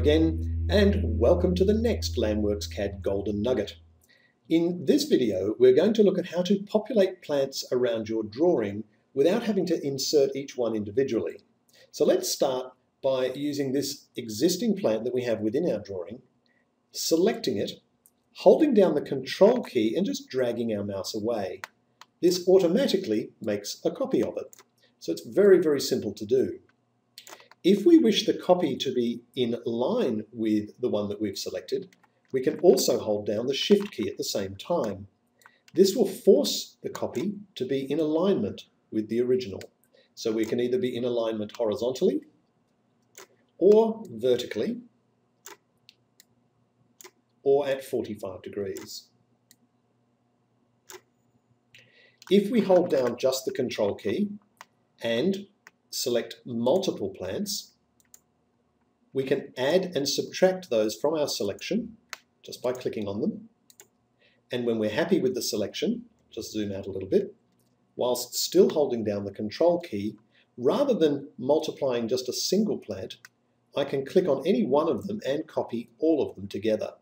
again, and welcome to the next LANDWorksCAD Golden Nugget. In this video, we're going to look at how to populate plants around your drawing without having to insert each one individually. So let's start by using this existing plant that we have within our drawing, selecting it, holding down the Control key and just dragging our mouse away. This automatically makes a copy of it. So it's very, very simple to do. If we wish the copy to be in line with the one that we've selected, we can also hold down the Shift key at the same time. This will force the copy to be in alignment with the original. So we can either be in alignment horizontally or vertically or at 45 degrees. If we hold down just the Control key and select multiple plants, we can add and subtract those from our selection just by clicking on them. And when we're happy with the selection, just zoom out a little bit, whilst still holding down the Control key, rather than multiplying just a single plant, I can click on any one of them and copy all of them together.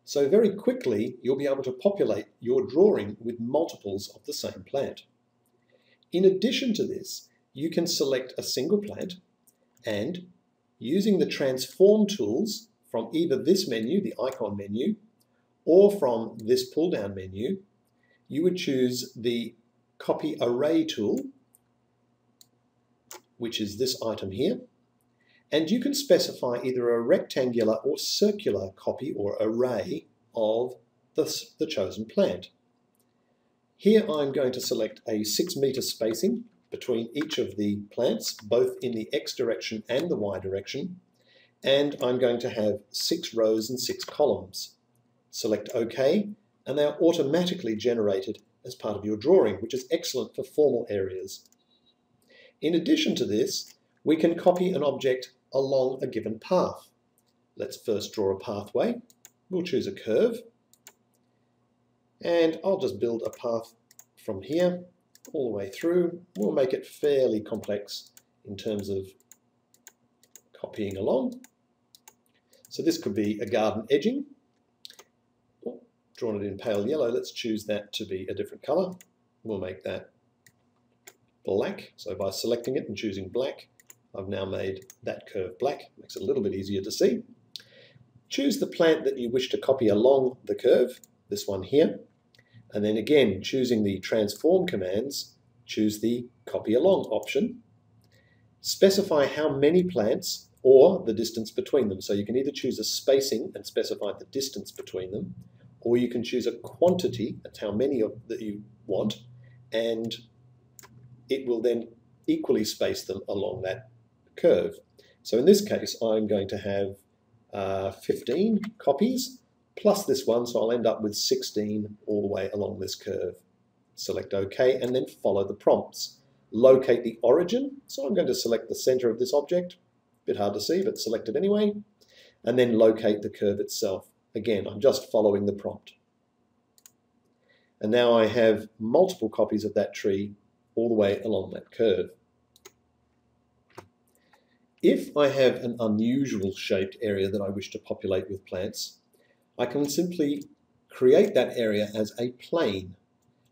So very quickly, you'll be able to populate your drawing with multiples of the same plant. In addition to this, you can select a single plant and, using the transform tools from either this menu, the icon menu, or from this pull-down menu, you would choose the copy array tool, which is this item here, and you can specify either a rectangular or circular copy or array of the chosen plant. Here I'm going to select a 6 meter spacing between each of the plants, both in the X direction and the Y direction, and I'm going to have 6 rows and 6 columns. Select OK, and they are automatically generated as part of your drawing, which is excellent for formal areas. In addition to this, we can copy an object along a given path. Let's first draw a pathway. We'll choose a curve, and I'll just build a path from here all the way through. We'll make it fairly complex in terms of copying along. So this could be a garden edging. Oh, drawn it in pale yellow. Let's choose that to be a different color. We'll make that black. So by selecting it and choosing black, I've now made that curve black. Makes it a little bit easier to see. Choose the plant that you wish to copy along the curve, this one here, and then again, choosing the transform commands, choose the copy along option. Specify how many plants or the distance between them. So you can either choose a spacing and specify the distance between them, or you can choose a quantity, that's how many that you want, and it will then equally space them along that curve. So in this case, I'm going to have 15 copies plus this one, so I'll end up with 16 all the way along this curve. Select OK and then follow the prompts. Locate the origin, so I'm going to select the center of this object, a bit hard to see but select it anyway, and then locate the curve itself. Again, I'm just following the prompt. And now I have multiple copies of that tree all the way along that curve. If I have an unusual shaped area that I wish to populate with plants, I can simply create that area as a plane.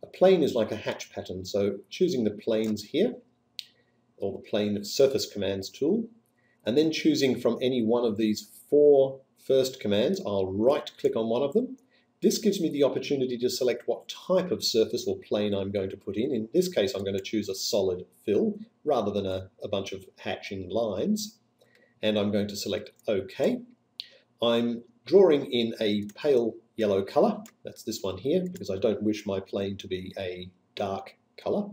A plane is like a hatch pattern, so choosing the planes here, or the plane surface commands tool, and then choosing from any one of these 4 first commands, I'll right click on one of them. This gives me the opportunity to select what type of surface or plane I'm going to put in. In this case, I'm going to choose a solid fill rather than a bunch of hatching lines. And I'm going to select OK. I'm drawing in a pale yellow color. That's this one here, because I don't wish my plane to be a dark color.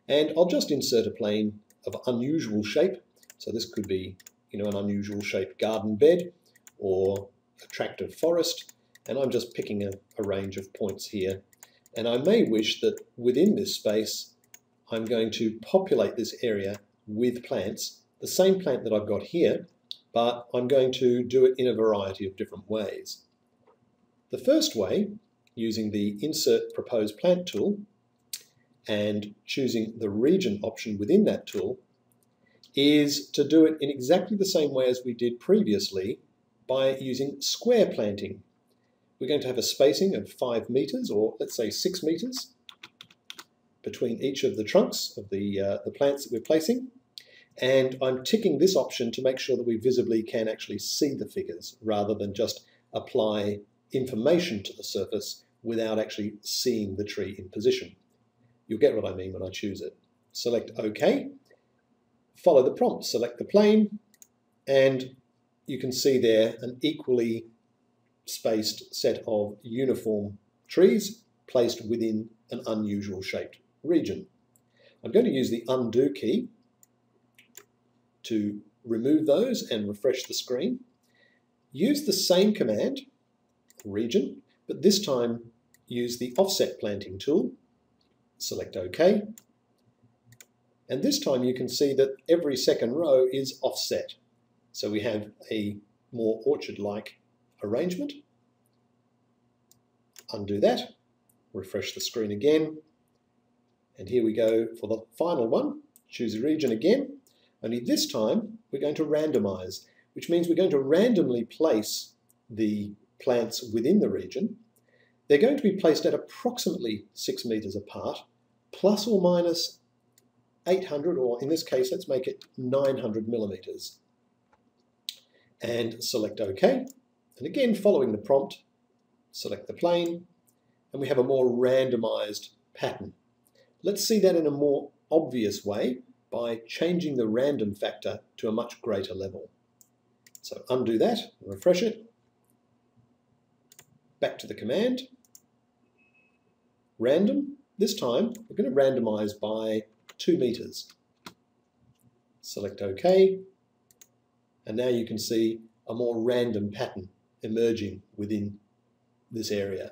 And I'll just insert a plane of unusual shape. So this could be, an unusual shaped garden bed or a tract of forest. And I'm just picking a range of points here. And I may wish that within this space, I'm going to populate this area with plants, the same plant that I've got here, but I'm going to do it in a variety of different ways. The first way, using the Insert Proposed Plant tool and choosing the region option within that tool, is to do it in exactly the same way as we did previously by using square planting. We're going to have a spacing of 5 meters, or let's say 6 meters, between each of the trunks of the plants that we're placing. And I'm ticking this option to make sure that we visibly can actually see the figures rather than just apply information to the surface without actually seeing the tree in position. You'll get what I mean when I choose it. Select OK. Follow the prompt, select the plane, and you can see there an equally spaced set of uniform trees placed within an unusual shaped region. I'm going to use the undo key to remove those and refresh the screen. Use the same command, region, but this time use the offset planting tool. Select OK. And this time you can see that every second row is offset. So we have a more orchard-like arrangement. Undo that, refresh the screen again, and here we go for the final one. Choose a region again, only this time we're going to randomize, which means we're going to randomly place the plants within the region. They're going to be placed at approximately 6 meters apart, plus or minus 800, or in this case, let's make it 900 millimeters. And select OK. And again, following the prompt, select the plane, and we have a more randomized pattern. Let's see that in a more obvious way by changing the random factor to a much greater level. So undo that, refresh it, back to the command, random. This time, we're going to randomize by 2 meters. Select OK, and now you can see a more random pattern emerging within this area.